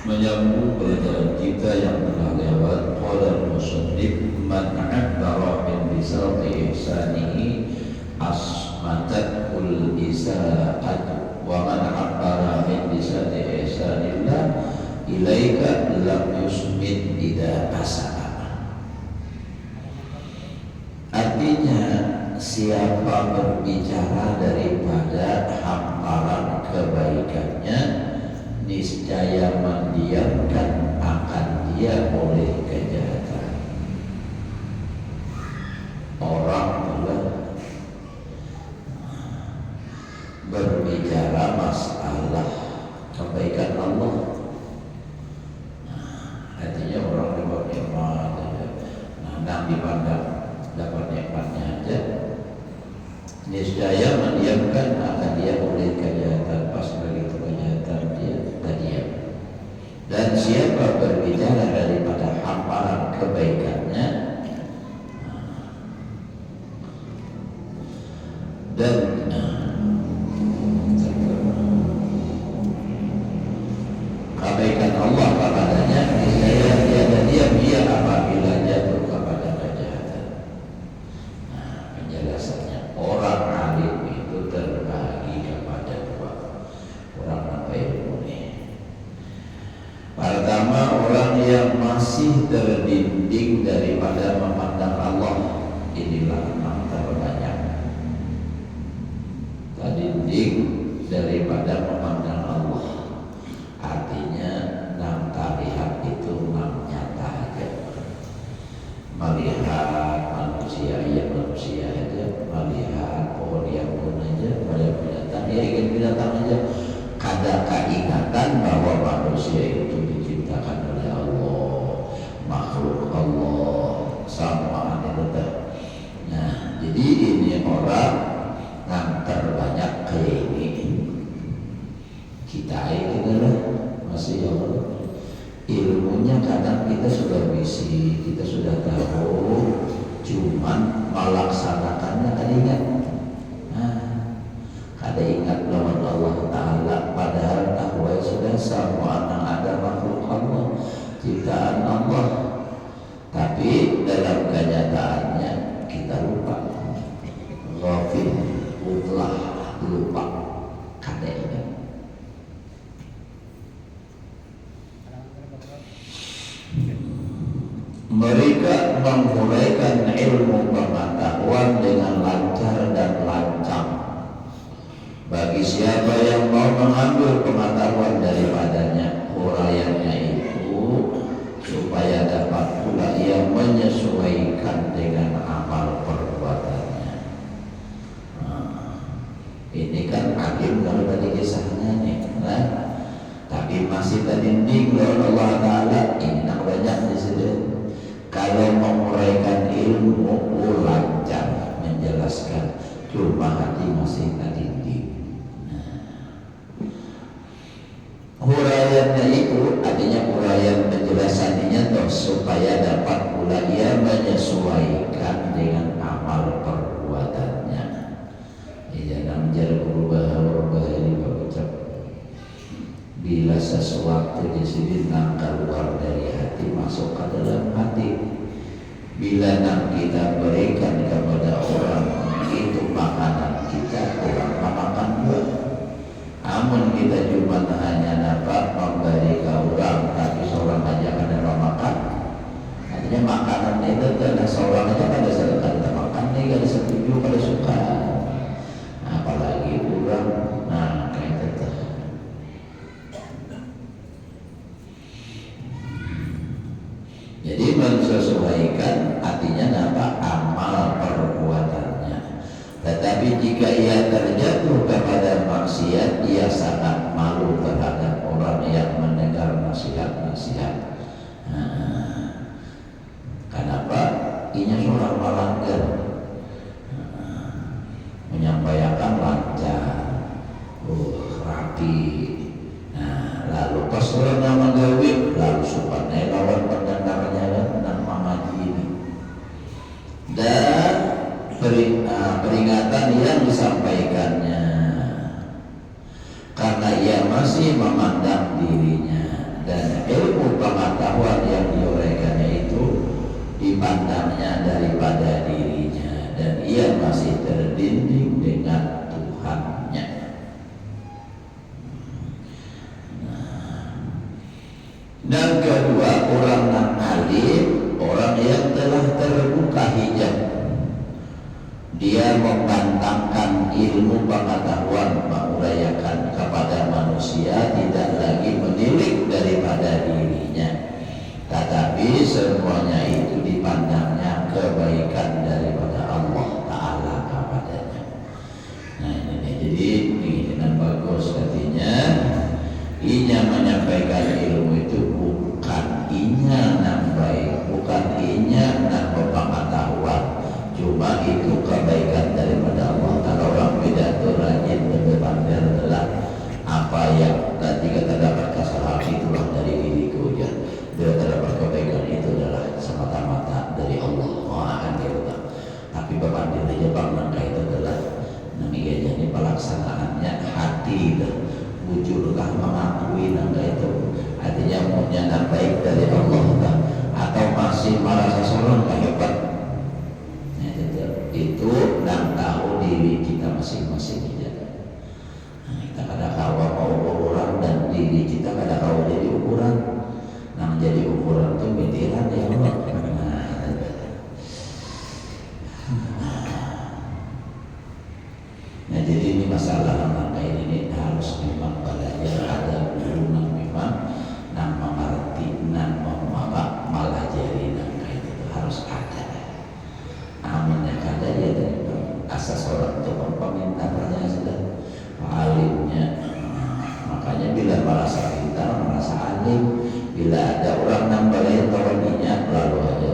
Menyambung pelajaran kita yang telah lewat. Qala musannif man abbara min bisati ihsanihi asmatul isaat wa man abbara min bisati ihsanillah ilaika lam yusmin ida asana. Artinya siapa berbicara daripada hamparan kebaikannya, niscaya mendiamkan akan dia oleh kejahatan. Orang telah berbicara masalah kebaikan Allah, artinya orang dapat nikmat, nandang dipandang dapat nikmatnya aja, niscaya mendiamkan akan dia oleh kejahatan. Pas begitu kejahatan dia diam. Dan siapa berbicara daripada hamparan kebaikannya dan kebaikan Allah kepadanya, niscaya dia diam dia apabila jatuh kepada kejahatan. Penjelasannya, orang alim itu terbagi kepada dua. Orang apa ilmu ini? Pertama, orang yang masih terdinding daripada memandang Allah, inilah yang terbanyak. Terdinding daripada memandang Allah, artinya nam lihat itu nam nyata aja. Melihat manusia aja, melihat pohon yang pun aja, melihat binatang, ya ingin binatang aja. Ada keingatan bahwa manusia itu diciptakan oleh Allah, makhluk Allah, sama itu. Nah, jadi ini orang yang terbanyak kayak ini. Kita ini adalah masih Allah. Ilmunya kadang kita sudah bisi, kita sudah tahu, cuman melaksanakannya kan ingat. Ada ingat lawan Allah Ta'ala, padahal tahu sudah semua ada makhluk Allah, ciptaan Allah, tapi dalam kenyataannya kita lupa, ghafil, utlah, lupa, kada ingat. Mereka menguraikan ilmu pengetahuan dengan lancar dan lancang. Bagi siapa yang mau mengambil pengetahuan daripadanya, uraiannya itu supaya dapat pula ia menyesuaikan dengan amal perbuatannya. Ini kan cuma hati masih tadindi. Huraiannya itu artinya huraian penjelasannya toh supaya dapat pula ia menyesuaikan dengan amal perbuatannya. Jangan berubah ini berucap bila sesuatu di sini keluar dari hati masuk ke dalam hati. Bila kita berikan kepada orang itu makanan kita, orang makan buah. Namun kita cuma hanya dapat memberi ke orang, tapi seorang aja kada makan. Artinya makanan itu ada seorang aja kada sedekah kita makan, nih kada setuju, kada suka. Apalagi orang, nah kayak itu. Jadi menyesuaikan artinya apa? Amal perbuatannya. Tetapi jika ia terjatuh kepada maksiat, ia sangat malu terhadap orang yang mendengar nasihat-nasihat. Kenapa? Inya seorang melanggar, menyampaikan lancar, rapi. Nah, lalu pas orang nama gawe, lalu supaya lawan pendengarnya dan mengaji ini. Dan peringatan yang disampaikannya karena ia masih memandang dirinya dan ilmu pengetahuan yang diuraikannya itu dipandangnya daripada dirinya dan ia masih terdinding dengan Tuhannya. Dan kedua, orang yang alim, orang yang telah terbuka hijab, dia membantangkan ilmu pengetahuan mengurayakan kepada manusia, tidak lagi menilik daripada dirinya, tetapi semuanya itu dipandangnya kebaikan daripada Allah Ta'ala kepadanya. Nah ini jadi dengan bagus artinya inya menyampaikan ilmu itu bukan inya nang baik, bukan inya nang pengetahuan, cuma itu kebaikan daripada Allah. Kalau orang pidato rajin berdepan adalah apa yang tadi kita dapat kesalahan itulah dari diriku ya. Dia terdapat kebaikan itu adalah semata-mata dari Allah. Akan kita. Tapi berbanding di Jepang langkah itu adalah namanya jadi pelaksanaannya hati dan wujudkah mengakui langkah itu. Artinya punya baik dari Allah atau masih merasa seorang hebat. Itu dan tahu diri kita masing-masing aja. Nah, kita kadang tahu mau ukuran dan diri kita kadang tahu jadi ukuran. Nah menjadi ukuran itu pikiran ya Allah. Nah jadi ini masalah langkah ini harus memang belajar ada guru yang memang yang mengerti dan melajari langkah itu harus ada. Amin yang ada ya dari asas orang itu pemintarnya sudah alimnya. Makanya bila merasa pintar, merasa alim, bila ada orang yang balai tawaninya lalu aja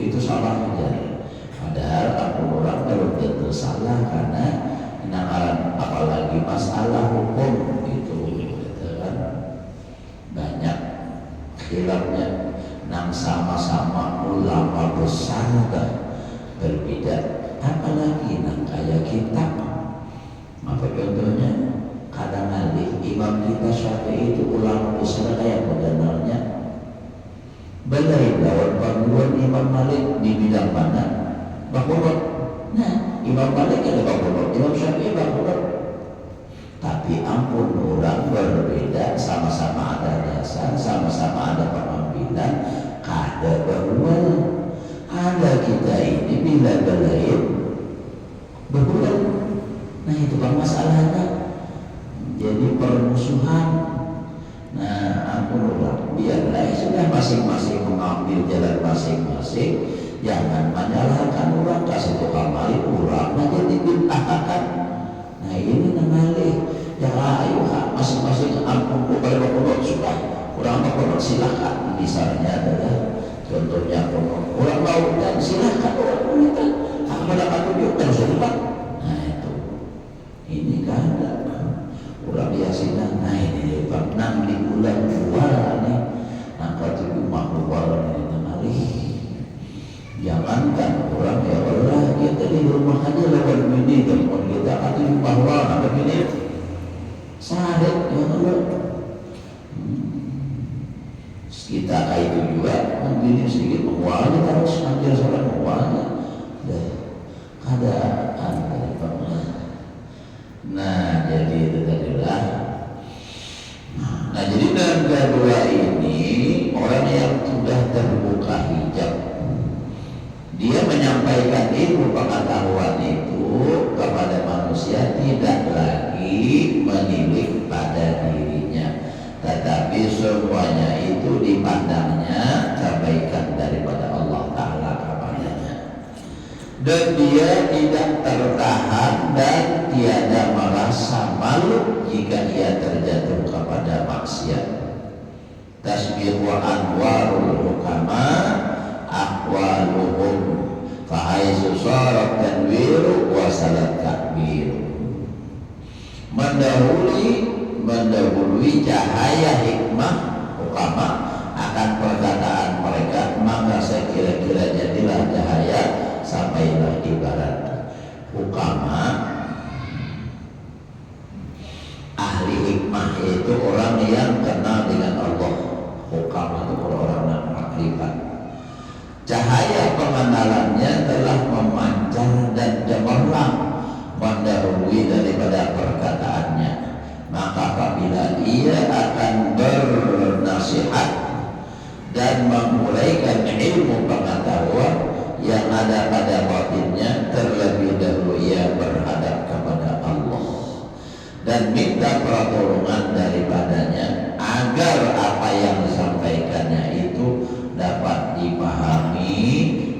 itu salah aja. Padahal aku orang belum tentu salah karena penanganan apalagi masalah hukum itu kan banyak khilafnya. Nang sama-sama ulama besar berbeda, apalagi nang kayak kitab. Apa contohnya? Kadang alih imam kita Syafi'i itu ulama besar kayak modernnya. Balai lawan panduan Imam Malik di bidang mana? Bakulot. Nah, Imam Malik ada bakulot, Imam Syafi'i bakulot. Tapi ampun orang berbeda, sama-sama ada dasar, sama-sama ada pengambilan, kada beruang. Ada kita ini bila belain berulang. Nah itu kan masalahnya. Jadi permusuhan. Nah ampun orang, biarlah sudah masing-masing mengambil jalan masing-masing. Jangan menyalahkan orang, kasih tukang malik orang aja dibid'ahkan. Nah ini namanya ya ayo masing-masing ampun pada bakulot sudah orang bakulot silakan. Misalnya adalah contohnya orang mau dan silakan orang wanita kepada tunjukkan ini telepon kita atau bahwa apa ini sahabat ya Allah. Kita kayak itu juga mungkin sedikit menguasai harus hampir seorang menguasai dan keadaan dari Allah. Nah jadi itu tadilah. Nah jadi dalam kedua ini orang yang sudah terbuka hijab, dia menyampaikan ilmu pengetahuan itu kepada manusia, tidak lagi menilik pada dirinya, tetapi semuanya itu dipandangnya kebaikan daripada Allah Ta'ala kepadanya, dan dia tidak tertahan dan tiada merasa malu jika ia terjatuh kepada maksiat. Tasbihu anwarul hukama ahwaluhum fahaisu syarat tanwiru wasalat takbiru. Mendahului cahaya hikmah hukama akan perkataan mereka, maka sekira-kira jadilah cahaya sampailah ibarat. Hukama ahli hikmah itu orang yang kenal dengan Allah. Hukama itu orang-orang yang makrifat. Cahaya pengenalannya telah memancar dan cemerlang mendahului daripada perkataannya, maka apabila ia akan bernasihat dan memulaikan ilmu pengetahuan yang ada pada batinnya, terlebih dahulu ia berhadap kepada Allah dan minta pertolongan daripadanya agar apa yang disampaikannya itu dapat dipahami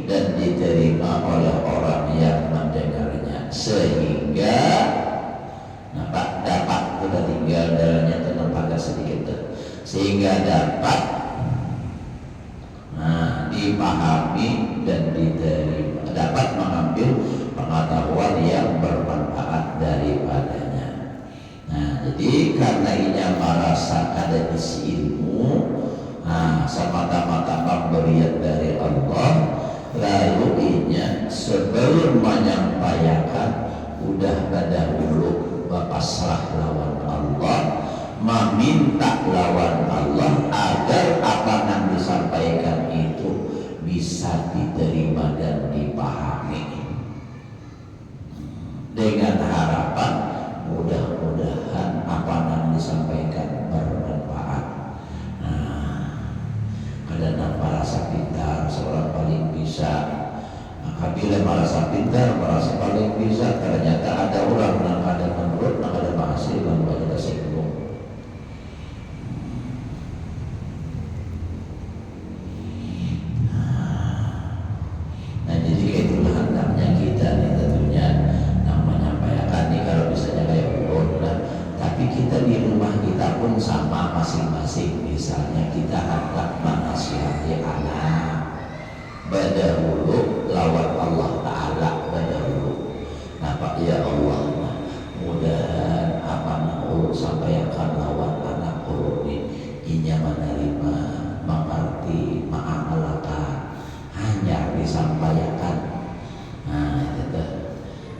dan diterima oleh orang yang mendengarnya, sehingga dapat kita tinggal dalamnya terlembaga sedikit sehingga dapat dipahami dan diterima, dapat mengambil pengetahuan yang bermanfaat daripadanya. Nah, jadi karena ini merasa ada isi ilmu, semata-mata pemberian dari Allah, lalu inya sebelum menyampaikan udah dahulu berpasrah lawan Allah, meminta lawan Allah agar apa yang disampaikan itu bisa diterima dan dipahami, dengan harapan mudah-mudahan apa yang disampaikan bermanfaat. Karena merasa pintar seorang paling bisa, maka bila merasa pintar, merasa paling bisa, ternyata ada orang yang ada menurut, yang ada hasil yang kita singgung. Nah jadi itulah hendaknya kita nih tentunya menyampaikan nih, kalau misalnya kayak ulun lah, tapi kita di rumah kita pun sama masing-masing. Misalnya kita hendak menasihati anak, berdahulu lawan Allah Ta'ala berdahulu. Nah Pak ya Allah, mudahan apa yang sampaikan lawan anak ini inya menerima, mengerti, mengamalkan, hanya disampaikan. Nah itu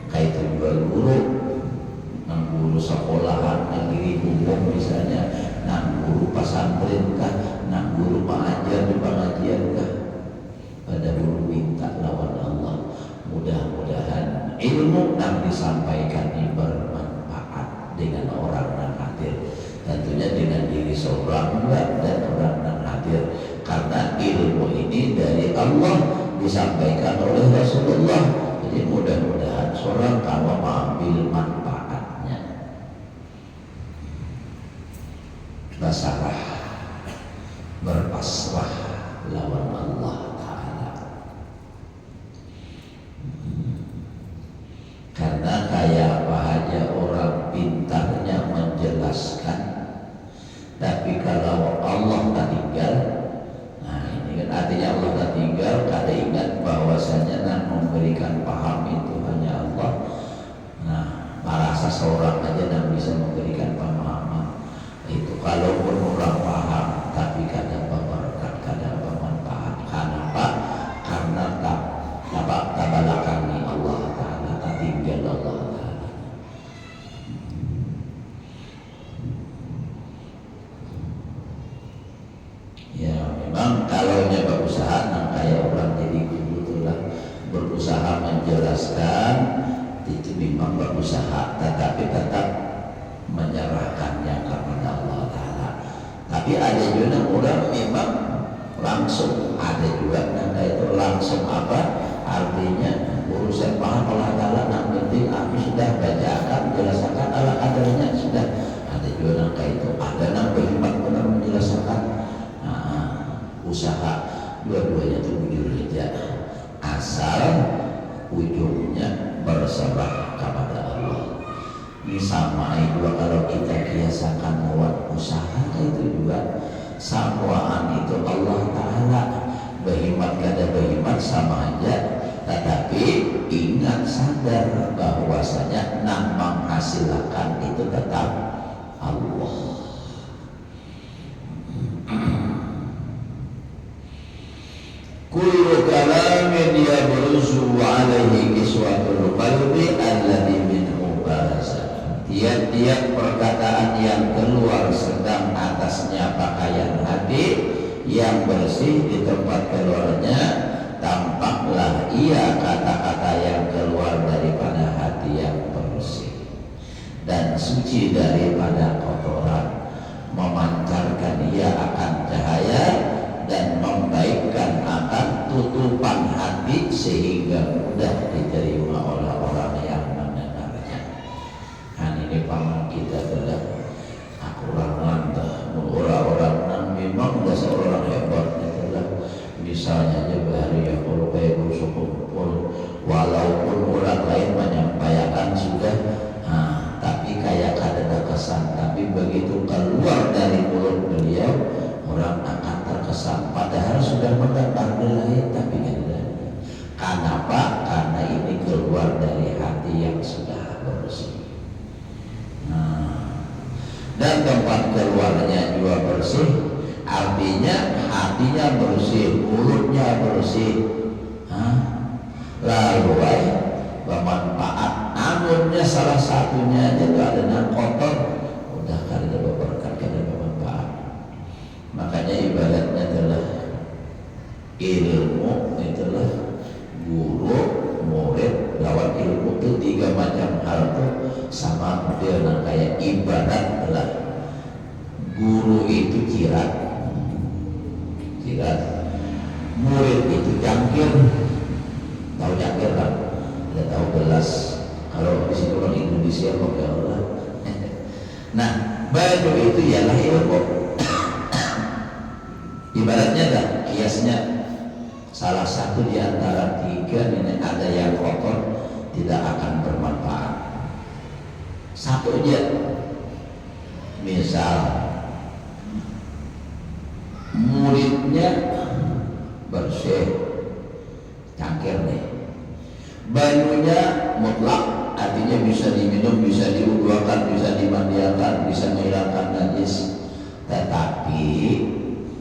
kayak itu guru sekolahan negeri umum misalnya, guru pesantren kah, guru pengajar di pengajian kah, pada guru minta lawan Allah, mudah-mudahan ilmu yang disampaikan ini bermanfaat dengan orang yang hadir, tentunya dengan diri seorang dan orang yang hadir, karena ilmu ini dari Allah disampaikan oleh Rasulullah. Jadi mudah-mudahan seorang kamu mengambil manfaatnya. Basarah, berpasrah lawan Allah Ta'ala. Karena kayak apa aja orang pintarnya menjelaskan, tapi kalau Allah tak tinggal, nah ini kan artinya Allah tak tinggal, kada ingat bahwasanya memberikan paham itu hanya Allah. Nah, merasa seorang aja yang bisa memberikan pemahaman itu, kalaupun orang paham tapi kadang berberkat, kadang bermanfaat. Kenapa? Karena tak balakangi Allah Ta'ala, tak tinggal Allah mengikhlaskan itu memang berusaha, tetapi tetap menyerahkannya kepada Allah Ta'ala. Tapi ada juga orang memang langsung, ada juga nanda itu langsung apa artinya urusan paham Allah Ta'ala, yang penting aku sudah bacakan jelaskan ala kadarnya sudah. Ada juga nanda itu, ada yang berhikmat benar menjelaskan. Usaha dua-duanya itu bujur saja, asal ujungnya berserah kepada Allah. Ini sama juga kalau kita biasakan lewat usaha itu juga samaan itu Allah Ta'ala. Berhikmat kada berhikmat sama aja, tetapi ingat sadar bahwasanya yang menghasilkan itu tetap Allah. Kullu kalamin yabruzu alaihi kiswatul qalbi alladhi minhu barasa. Tiap-tiap perkataan yang keluar sedang atasnya pakaian hati yang bersih, di tempat keluarnya tampaklah ia kata-kata yang keluar daripada hati yang bersih dan suci daripada kotoran, memancarkan ia akan cahaya dan membaikkan akan tutupan hati sehingga mudah diterima oleh orang yang mendengarnya. Dan ini paman kita adalah akurangan orang-orang yang memang dasar orang hebat adalah misalnya aja baru ya kalau kayak busuk kumpul, walaupun orang lain menyampaikan sudah, tapi kayak ada kesan, tapi begitu keluar dari mulut beliau orang akan terkesan, padahal sudah mendengar lain tapi tidak. Kenapa? Karena ini keluar dari hati yang sudah bersih. Dan tempat keluarnya juga bersih, artinya hatinya bersih, mulutnya bersih. Lalu bermanfaat. Amunnya salah satunya aja ada yang kotor, udah kada berberkat, kada bermanfaat. Makanya ibaratnya adalah ilmu itulah guru, murid, lawan ilmu itu tiga macam hal tuh sama dengan kayak ibarat adalah guru itu cirat, murid itu cangkir, tahu cangkir kan? Tidak tahu gelas. Kalau di sini orang Indonesia kok ya Allah. Nah, baju itu ialah ilmu. Ibaratnya dah kiasnya salah satu di antara tiga ini ada yang kotor tidak akan bermanfaat. Satu aja, misal muridnya bersih, cangkir nih, bajunya mutlak, artinya bisa diminum, bisa diuduakan, bisa dimandiakan, bisa menghilangkan najis, tetapi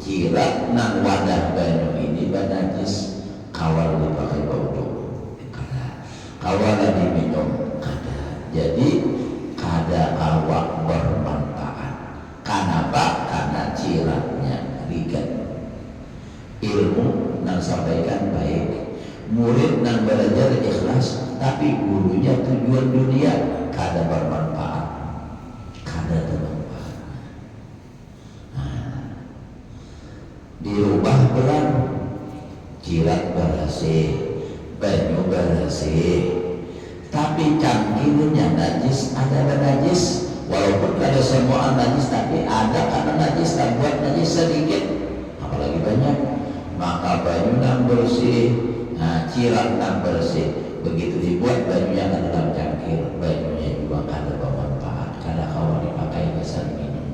cirat nang wadah banyu ini najis, kawal dipakai baudo, kawal diminum, jadi kada awak bermanfaat. Kenapa? Karena ciratnya rigat. Ilmu nang sampaikan baik, murid nang belajar ikhlas, tapi gurunya tujuan dunia, kada bermanfaat, kada bermanfaat. Dirubah beran, cirat berhasil, banyu berhasil, tapi cangkirnya najis, ada najis, walaupun ada semua najis, tapi ada karena najis dan buat najis sedikit, apalagi banyak, maka banyu yang bersih, cirat yang bersih, begitu dibuat bajunya ke dalam cangkir, bajunya juga kada bermanfaat, kada kawan dipakai bisa minum.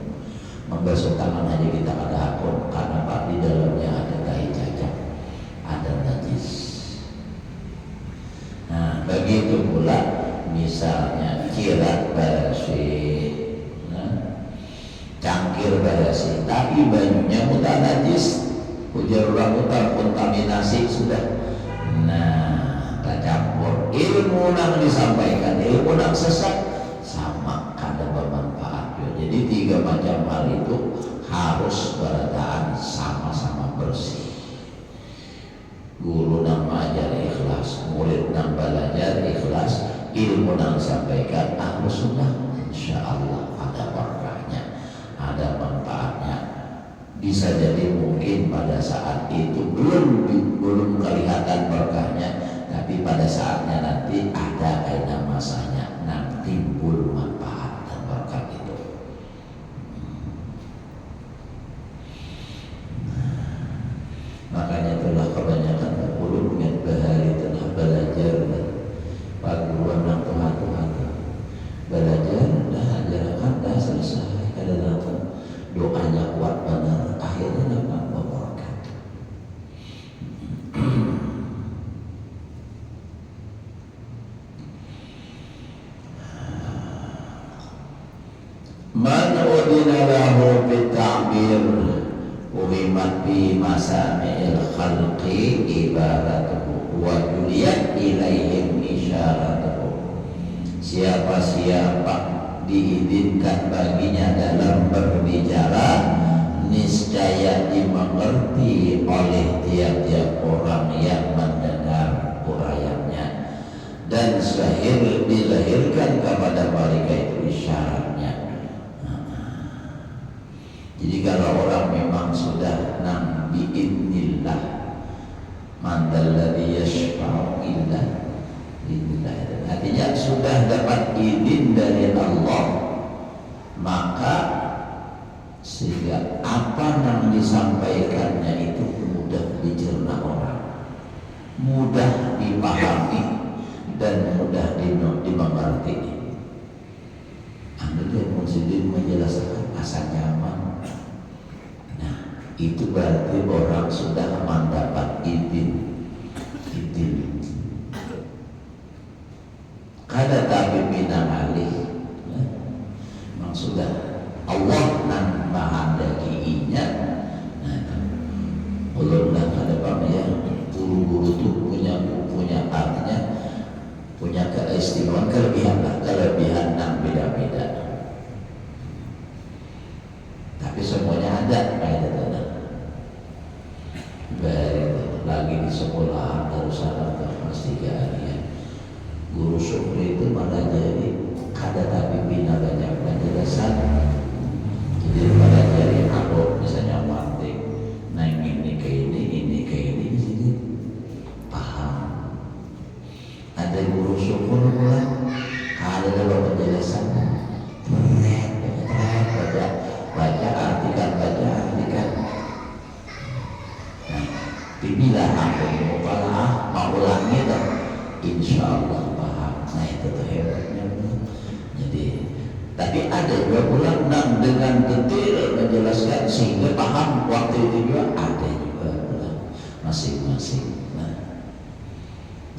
Membasuh tangan aja kita kada akun, karena pak di dalamnya ada tai cacat, ada najis. Nah, begitu pula misalnya cirat bersih, cangkir bersih, tapi bajunya mudah najis, ujar orang mutar kontaminasi sudah. Nah, tercampur ilmu yang disampaikan, ilmu yang sesat sama kada bermanfaat. Jadi tiga macam hal itu harus berataan sama-sama bersih. Guru nang mengajar ikhlas, murid nang belajar ikhlas ilmu yang disampaikan ahlu sunnah, insya Allah ada berkahnya, ada manfaatnya. Bisa jadi mungkin pada saat itu belum kelihatan berkahnya, tapi pada saatnya nanti ada kaidah masanya, nanti timbul manfaat dan berkah itu. Makanya itulah kebanyakan ulun yang bahari telah belajar paguan dan Tuhan belajar dah ajarkan dah selesai kadang doanya kuat benar akhirnya dapat berkah. Man udina lahu bita'bir uhimat bi masami'il khalqi ibaratuhu wa juliyat ilaihim isyaratuhu. Siapa-siapa diizinkan baginya dalam berbicara, niscaya dimengerti oleh tiap-tiap orang yang mendengar uraiannya, dan dilahirkan kepada mereka itu isyaratnya. Jadi kalau orang memang sudah biidznillah, man dzalladzi yashfa'u illa biidznillah, artinya sudah dapat izin dari Allah, maka sehingga apa yang disampaikannya itu mudah dicerna orang, mudah dipahami dan mudah dimengerti. Anda yang muslim menjelaskan asa nyaman. Nah, itu berarti orang sudah mendapat izin. Kada tapi minang alih, memang sudah Allah nan menghendakinya. Nah, ulun dah kada ya, guru-guru itu punya artinya, punya keistimewaan, kelebihan yang beda-beda. Tapi semuanya ada kayak itu. Lagi di sekolah Darussalam kelas 3 ya. Guru syukri itu malah jadi kada tapi bina banyak penjelasan. Jadi pada jadi aku misalnya mantik, nah ini ke ini di sini paham. Ada guru syukur pula, ada dalam penjelasan baca artikan. Nah, dibilang aku mau ulangi dan insya Allah paham. Nah itu tuh hebatnya. Jadi, tapi ada juga pulang dengan detail menjelaskan sehingga paham waktu itu juga ada juga pulang masing-masing.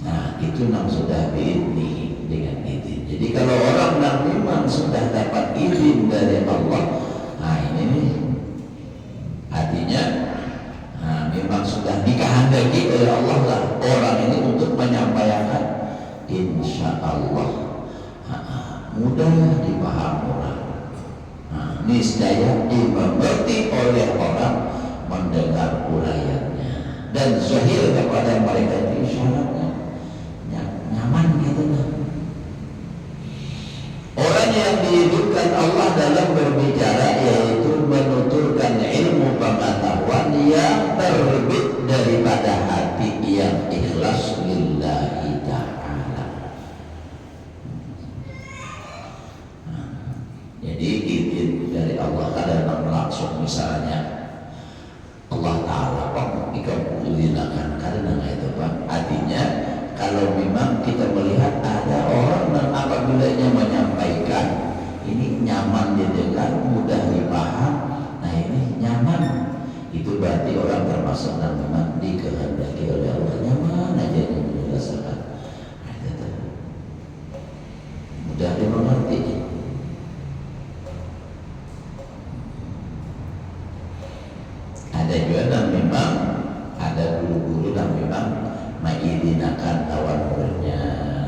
Nah itu yang sudah diizni dengan izin. Jadi kalau orang yang memang sudah dapat izin dari Allah, nah ini nih artinya memang sudah dikehendaki oleh Allah lah orang ini untuk menyampaikan, insya Allah mudah dipahami orang. Niscaya dimengerti oleh orang mendengar uraiannya, dan zahir kepada mereka itu isyaratnya nyaman gitu lah. Orang yang dihidupkan Allah dalam berbicara yaitu menuturkan ilmu pengetahuan yang terbit daripada hati yang ikhlas lillahi ta'ala. Jadi izin dari Allah kadang langsung, misalnya Allah Ta'ala ikut karena itu Pak. Artinya kalau memang kita melihat ada orang yang apabila menyampaikan ini nyaman didengar, mudah dipaham, nah ini nyaman, itu berarti orang termasuk yang memang dikehendaki oleh Allah, nyaman aja dirasakan, mudah dimengerti. Ada juga yang memang ada guru-guru yang memang mengidinakan lawan muridnya,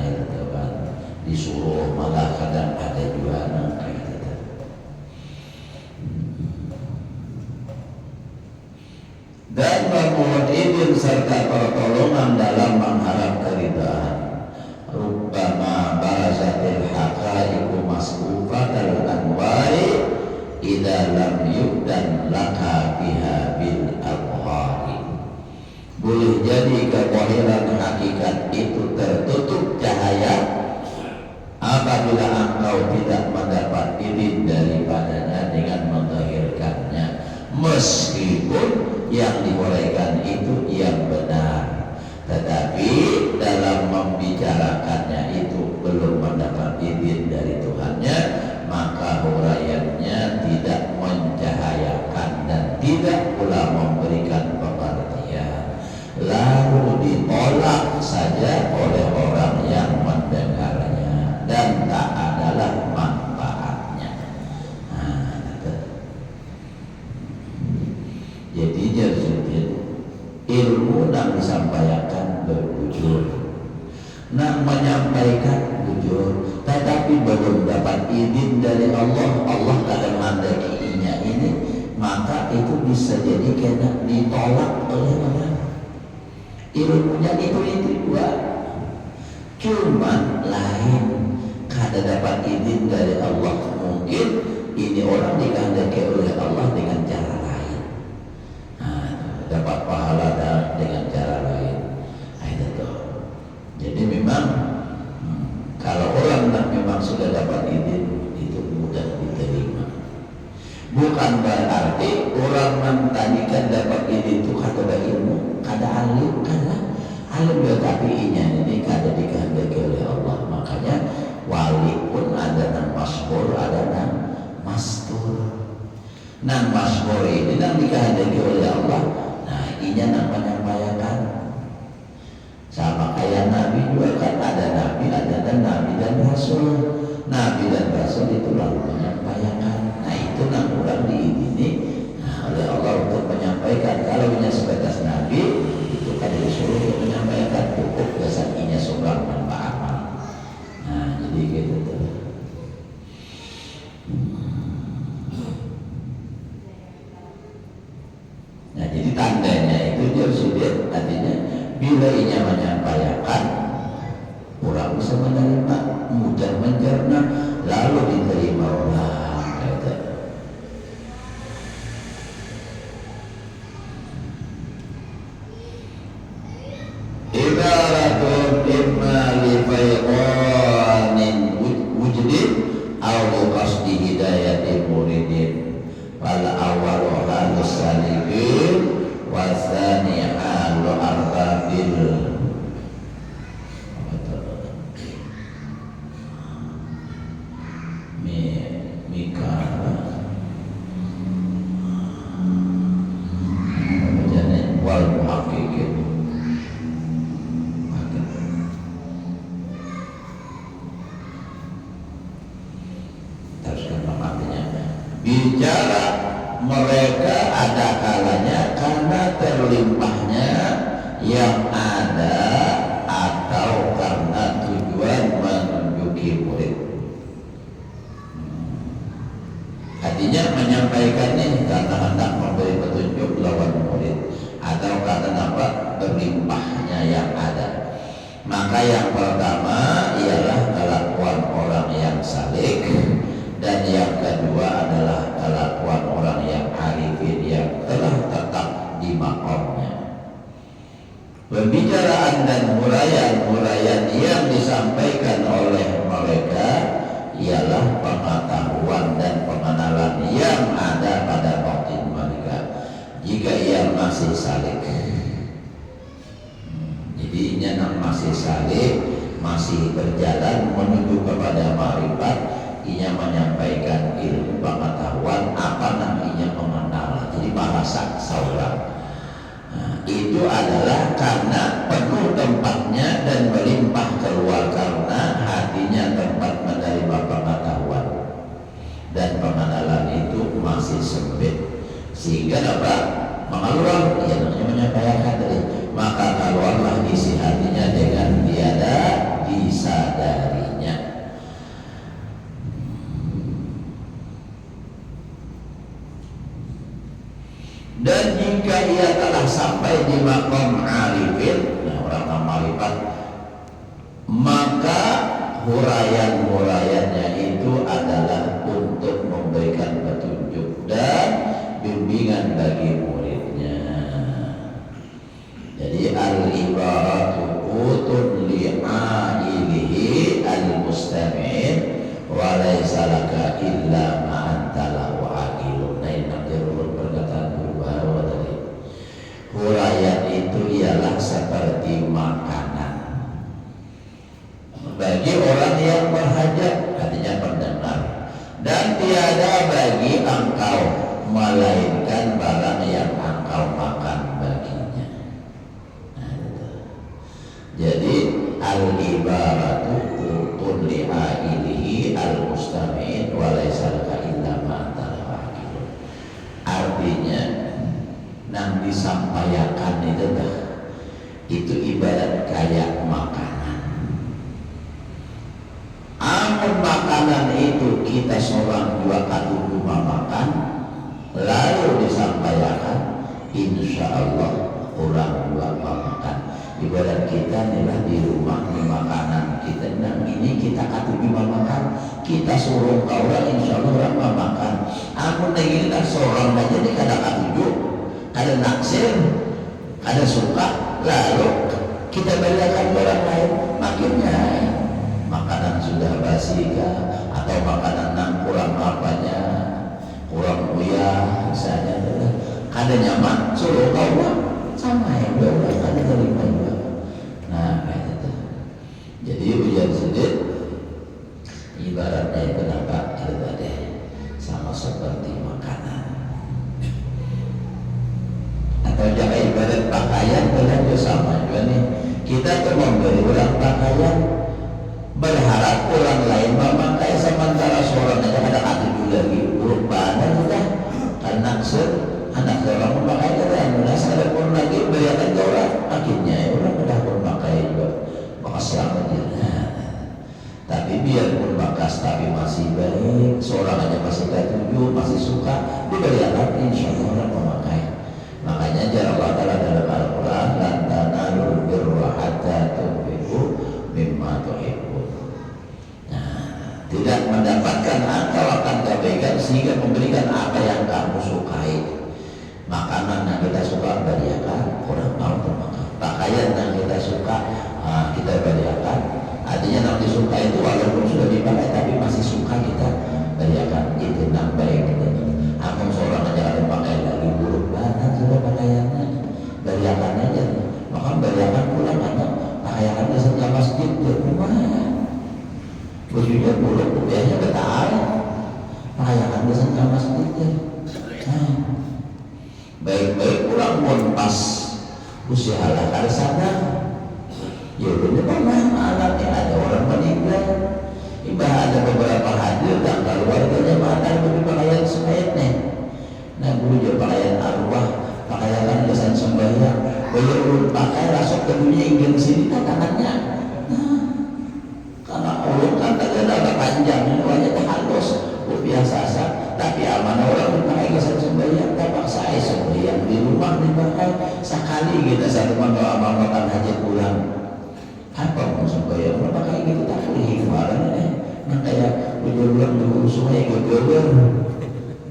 itu kan disuruh, malah kadang ada juga kayak gitu. Dan memohon izin serta pertolongan dalam mengharap keridhaan idza lam yu'dan laka biha bil abhari. Boleh jadi kezahiran hakikat itu tertutup cahaya apabila engkau tidak mendapat izin daripadanya dengan menzahirkannya, meskipun yang dibolehkan itu yang benar, tetapi dalam membicarakannya itu belum mendapat izin dari Tuhannya, maka huraiannya tidak mencahayakan dan tidak pula memberikan pengertian, lalu ditolak saja oleh orang yang mendengarnya dan tak adalah manfaatnya. Jadi jadi ilmu yang disampaikan berujur, nak menyampaikan jujur, tetapi belum dapat izin dari Allah, Allah kadang mendakinya ini, maka itu bisa jadi kena ditolak oleh orang. Ilmunya itu dua, cuman lain, kada dapat izin dari Allah. Mungkin ini orang dikehendaki oleh Allah dengan cara lain, dapat pahala dengan cara lain. Itu tuh. Jadi memang kalau orang memang sudah dapat izin itu mudah diterima. Bukan berarti orang mentadikan dapat izin itu kada ilmu, kada alim, alim tetapi ini kada dikehendaki oleh Allah. Makanya wali pun ada nang masbur, ada nang mastur. Nang masbur ini nang dikehendaki oleh Allah. Nah, inya nang menyampaikan. Sama kayak Nabi juga kan ada Nabi dan Rasul. Nabi dan Rasul itu lalu menyampaikan. Nah, itu nang orang diizini oleh Allah untuk menyampaikan. Kalau inya sebatas Nabi itu kan disuruh untuk menyampaikan, cukup biasanya seorang manfaat. Nah, jadi gitu tuh. Nah, jadi tandanya itu dia sudah artinya bila inya menyampaikan, orang bisa menerima, mudah mencerna, lalu diterima orang. Gitu. Ibaratun imma li fayqanin wujudin aw qasdi hidayati muridin, wal awwalu halus salihin wa tsani halu arbabil. Wal muhaqqiqin. Bicara mereka ada kalanya karena terlimpahnya yang ada atau karena tujuan menunjuki murid. Artinya menyampaikan ini karena hendak memberi petunjuk lawan murid, atau karena apa? Berlimpahnya yang ada. Maka yang pertama ialah kelakuan orang yang salik, dan yang kedua adalah kelakuan orang yang arifin yang telah tetap di makomnya. Pembicaraan dan huraian yang disampaikan oleh mereka ialah pengetahuan dan pengenalan yang ada pada batin mereka jika ia masih salik. Jadi yang masih salik, masih berjalan menuju kepada ma'rifat, ia menyampaikan ilmu pengetahuan apa namanya mengenal. Jadi bahasa seorang itu adalah karena penuh tempatnya dan melimpah keluar karena hatinya tempat menerima pengetahuan, dan pengenalan itu masih sempit sehingga dapat mengeluar. Ia namanya menyampaikan tadi, maka keluarlah isi hatinya dengan tiada disadarinya. Dan jika ia telah sampai di makom arifin, nah orang ma'rifat, maka huraian-huraiannya itu adalah untuk memberikan petunjuk dan illa ma anta lahu aqilun. Nah ini menurut perkataan Guru Baru tadi, huraian itu ialah seperti makanan bagi orang yang berhajat, artinya pendengar, dan tiada bagi engkau melainkan barang yang engkau makan baginya. Nah, itu. Jadi al-ibaratu qutun li'ailihi al-mustami'in wa laysa laka illa ma anta lahu aqilun. Artinya nang disampaikan itu ibarat kayak makanan. Amun makanan itu kita seorang dua kali rumah makan, lalu disampaikan, insya Allah orang dua makan. Ibarat kita nih di rumah di makanan kita, nah ini kita katu lima makan, kita suruh kau orang, insya Allah orang makan. Amun lagi kita seorang aja nih kada katuju, kada naksir, kada suka, lalu kita berikan orang lain, makinnya makanan sudah basi kah, atau makanan yang kurang apanya, kurang uyah misalnya, kada nyaman, suruh kau mah sama yang orang kada terima juga. Nah kayak itu. Jadi ujian sedikit ibaratnya itu nampak ada tadi sama seperti makanan. Atau jaga ibarat pakaian juga sama juga nih. Kita tuh memberi orang pakaian, berharap orang lain memakai, sementara seorang aja ada atuh lagi buruk badan sudah karena anak seorang memakai keren, udah sadar pun lagi berikan ke orang, akhirnya orang udah pun pakai juga bekas selamat dia. Tapi biarpun bekas tapi masih baik, seorang aja masih tertuju, masih suka, diberikan insya Allah orang memakai. Makanya jarang Allah Ta'ala dalam Al-Quran, lan tanalul birra hatta tunfiqu mimma tuhibbun. Tidak mendapatkan engkau akan kebaikan sehingga memberikan apa yang kamu sukai. Makanan yang kita suka beriakan, orang mau termakan. Pakaian yang kita suka kita beriakan. Artinya yang disuka itu walaupun sudah dipakai tapi masih suka kita beriakan. Itu yang baik kita. Amun seorang aja ada pakai lagi buruk banget sudah pakaiannya, beriakan aja. Maka beriakan pulang atau pakaian biasanya masjid di rumah. Bajunya buruk, biasanya betal, pakaian biasanya masjidnya. Baik-baik pulang pun pas usia ala kada sadar. Ya udah pernah alatnya ada orang meninggal, ibadah ada beberapa hadir dan keluarganya mana lebih pakaian semayatnya. Nah guru juga pakaian arwah, pakaian kan biasanya sembahyang. Bayar urut pakai rasuk ke dunia ingin sini tangannya. Karena urut kan agak panjang, wajahnya halus, biasa saja. Tapi amanah orang berpakai kesan sembahyang, tak saya sembahyang di rumah dipakai sekali kita satu malam makan hajat pulang. Apa mau sembahyang berpakai gitu tak boleh hikmaran nah kayak udah-udah dulu sungai gogober.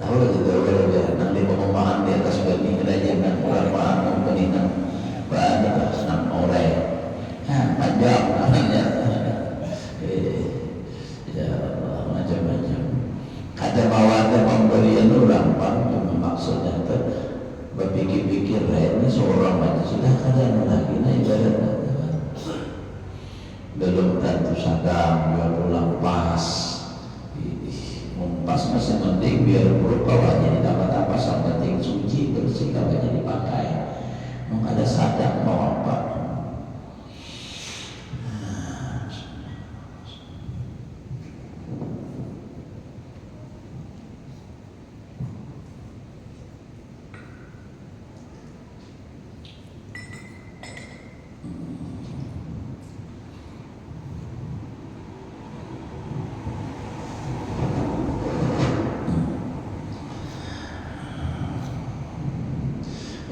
Tahu lah gogober ya, nanti pengumuman di atas bagi kerajaan dan ulama pemerintah pada senang orang. Panjang namanya. Ya macam-macam. Kata bawaan pemberian itu gampang, cuma maksudnya itu berpikir-pikir ini seorang macam sudah kadang lagi nah ibaratnya belum tentu sadar dia pulang pas pas masih penting biar buruk bawahnya ditambah-tambah yang penting suci bersih bawahnya dipakai mau ada sadar mau apa.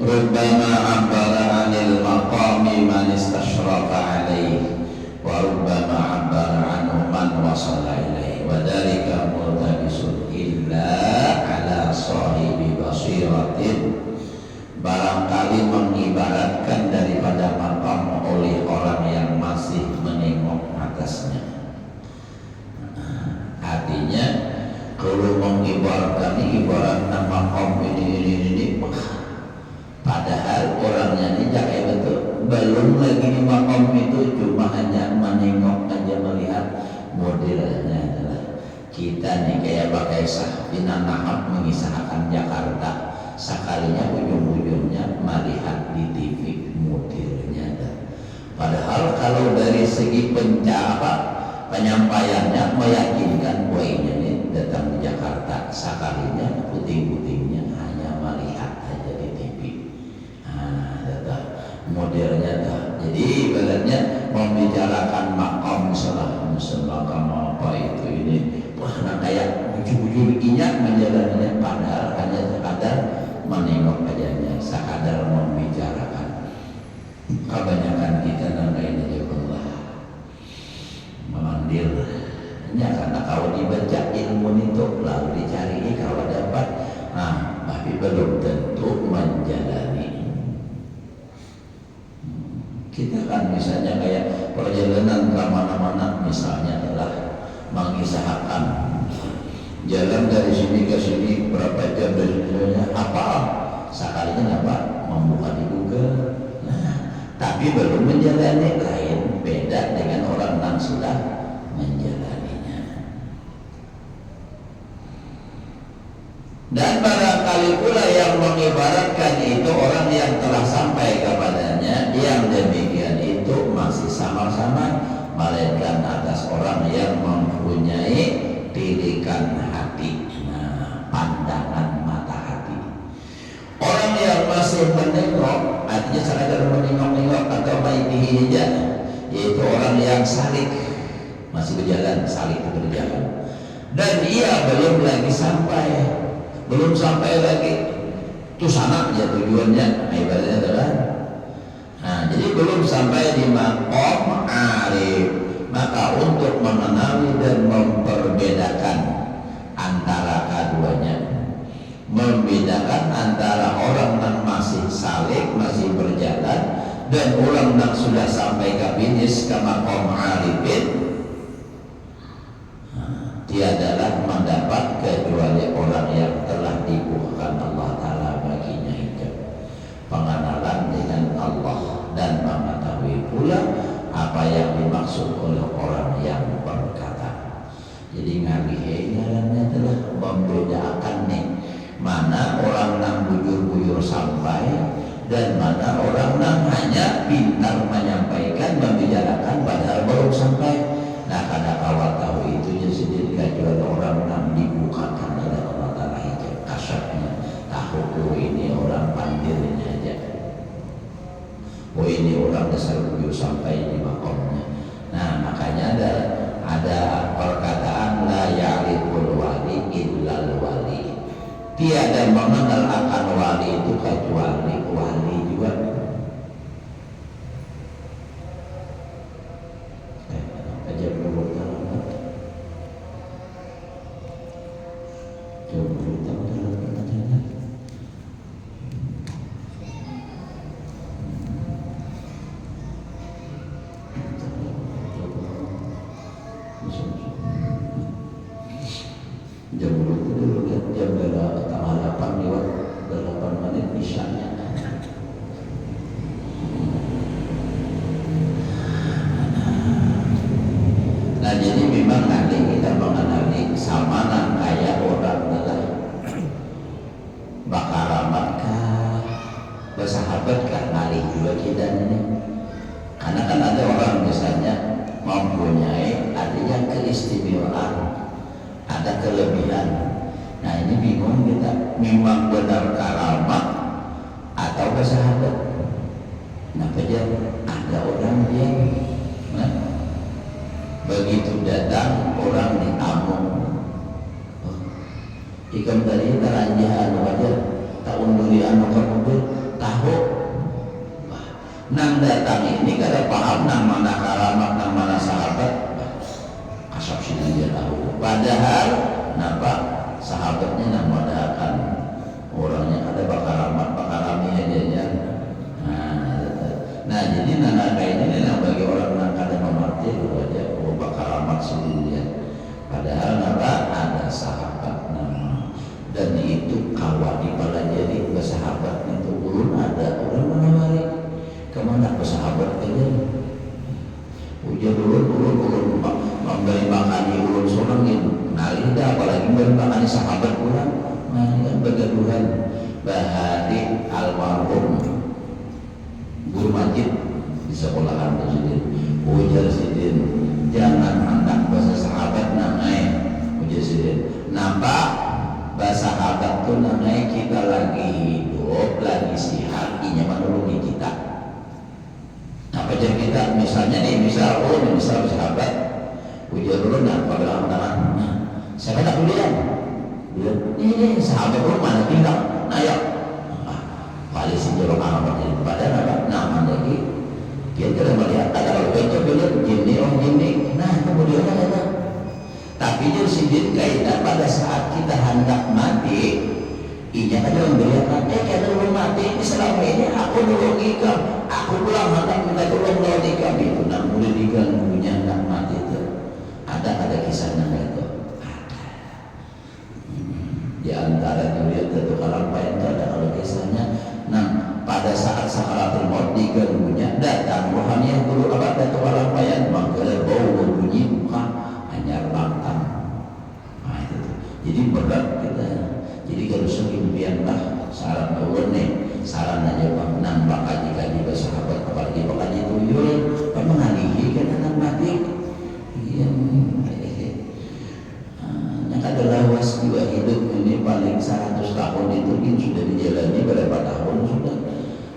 Rubbama abbara anil maqami man istashraka alaih wa rubbama abbara anhu man wasala ilaih wa dhalika multabisun illa ala sahibi basiratin. Barangkali mengibaratkan daripada maqam oleh orang yang masih menengok atasnya. Artinya makom itu cuma hanya menengok aja, melihat. Modelnya adalah kita nih kayak pakai Sahbina Nahab mengisahkan Jakarta, sekalinya ujung-ujungnya melihat di TV modelnya. Padahal kalau dari segi penyampaiannya meyakinkan, poinnya nih datang di Jakarta, sekalinya puting-putingnya hanya melihat aja di TV. Modelnya dah. Jadi ibaratnya membicarakan makam makam apa itu ini, wah nah kayak ujung-ujung inyak menjalannya, padahal hanya sekadar menengok aja, sekadar membicarakan. Kebanyakan kita namanya aja Allah memandir. Ya karena kalau dibaca ilmu itu lalu dicari kalau dapat, tapi belum tentu menjalani. Kita kan misalnya kayak perjalanan ke mana-mana, misalnya adalah mengisahkan jalan dari sini ke sini berapa jam dari sini, apa sekalinya dapat membuka di Google. Tapi belum menjalani, lain beda dengan orang yang sudah menjalaninya. Dan barangkali pula yang mengibaratkan itu orang yang telah sampai kepadanya, yang demikian itu masih sama-sama, melainkan atas orang yang mempunyai tilikan hati, pandangan mata hati. Orang yang masih menengok, artinya sekadar menengok-nengok atau mainihi aja, yaitu orang yang salik, masih berjalan, salik itu berjalan, dan ia belum lagi sampai, belum sampai lagi itu sana aja tujuannya, ibaratnya adalah jadi belum sampai di maqam arif. Maka untuk mengenali dan memperbedakan antara keduanya, membedakan antara orang yang masih salik, masih berjalan, dan orang yang sudah sampai ke finish ke maqam arifin, tiadalah mendapat kecuali orang yang telah dibukakan Allah Ta'ala baginya hijab pengenalan dengan Allah, dan mengetahui pula apa yang dimaksud oleh orang yang berkata. Jadi ngarannya adalah membedakan nih, mana orang yang bujur-bujur sampai dan mana orang yang hanya pintar menyampaikan, membicarakan padahal belum sampai. Nah karena awal tahu itu sendiri kecuali orang yang dibukakan oleh Allah Ta'ala hijab kasarnya, tahu ini orang pandirnya aja, ini orang dasar bujur sampai di makomnya. Nah makanya ada perkataan la ya'riful wali illal wali, tiada mengenal akan wali itu kecuali wali juga. Jam berapa dulu kan? Jam berapa? Tanggal 8 lewat 8 menit misalnya. Nah jadi memang nanti kita mengenali samanan kayak orang adalah bakaramat bersahabat kan ngalih juga kita ini. Karena kan ada orang misalnya mempunyai artinya keistimewaan, ada kelebihan. Nah ini bingung kita, memang benar karamat atau bersahabat. Nah saja ada orang yang begitu datang orang ditamung, ikam tadi teranjah aja tahun duri mobil tahu. Nang datang ini kada paham nang mana karamat nang mana sahabat, asap sini dia tahu. Padahal napa sahabatnya nang mana akan orangnya ada bakaramat aja. Nah jadi nang ini nang bagi orang nang kada memartir aja bakaramat sendirian. Padahal napa ada sahabat nama, dan itu kawan dipelajari bersahabat itu belum ada orang menawari kemana bersahabat ini. Ujar ulun memberi makan ulun seorang ini nalida apalagi memberi makan sahabat ulang. Nah ini kan bergaduhan. Bahari almarhum guru masjid di sekolahan Sidin ujar Sidin jangan hendak bahasa sahabat namanya ujar Sidin nampak bahasa sahabat tuh namanya kita lagi hidup lagi sihat ini menolongi kita apa aja kita misalnya nih misal sahabat ujar dulu nah pada tangan saya kata kuliah ini sahabat lu mana tinggal nah ya kali si jorong alamat ini pada nama lagi dia tidak melihat ada kalau itu bilang gini gini nah kemudian ada tapi dia sidin kaitan pada saat kita hendak mati iya ada yang beriakan kita belum mati ini selama ini aku nolongi kamu aku pulang hendak minta tolong nolongi kamu itu nah mulai diganggunya hendak mati itu ada kisahnya itu di antara duriat itu kalau itu ada kalau kisahnya nah pada saat sakaratul maut diganggunya datang rohani yang dulu apa datuk alampayan mangkele bau berbunyi muka hanya lantang nah itu tuh. Jadi berat kita jadi kalau semimpianlah saran ulun nih saran aja bang nambah kaji bersahabat apalagi pekaji tuyul apa mengalihi kan anak mati yang adalah was jiwa hidup ini paling 100 tahun itu sudah dijalani berapa tahun sudah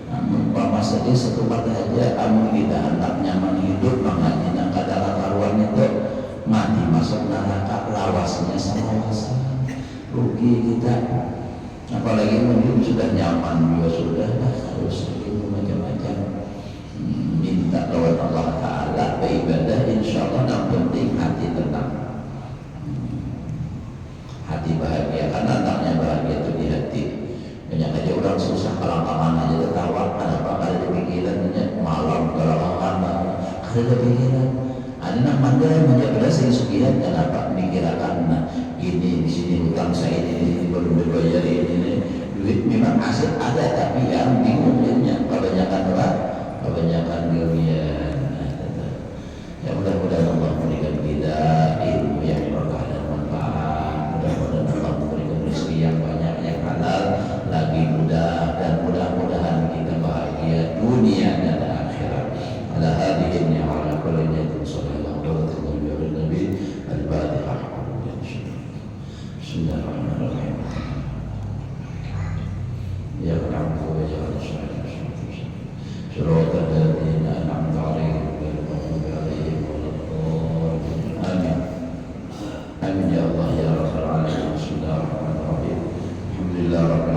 namun masa dia satu kata aja amun kita hendak nyaman hidup makanya kadang karuan itu mati masuk neraka lawasnya sama lawas rugi kita apalagi mungkin sudah nyaman juga sudah harus itu macam-macam minta lewat Allah Ta'ala beribadah insyaAllah yang penting hati tenang hati bahagia karena anaknya bahagia itu di hati banyak aja orang susah kelangkangan aja tertawa kenapa ada pikirannya malam kelangkangan ada pikiran ada nak mandai menjadi saya sugihan kenapa mikirkan nah ini di sini hutang saya ini belum dibayar ini duit memang asik ada tapi yang bingung jadinya kebanyakan orang kebanyakan dunia ya mudah-mudahan Allah memberikan kita ilmu yang berkah dan manfaat mudah-mudahan Allah memberikan rezeki yang banyak yang halal lagi mudah dan mudah-mudahan kita bahagia dunia dan akhirat ala hadirin ya ala kulli niyatin sallallahu alaihi wa nabi al-fatihah bismillahirrahmanirrahim ya rabbi wa ya rasulullah suratul ladzina an'amta alaihim ghairil maghdubi alaihim waladdallin amin amin ya Allah ya rabbal alamin bismillahirrahmanirrahim alhamdulillah rabbil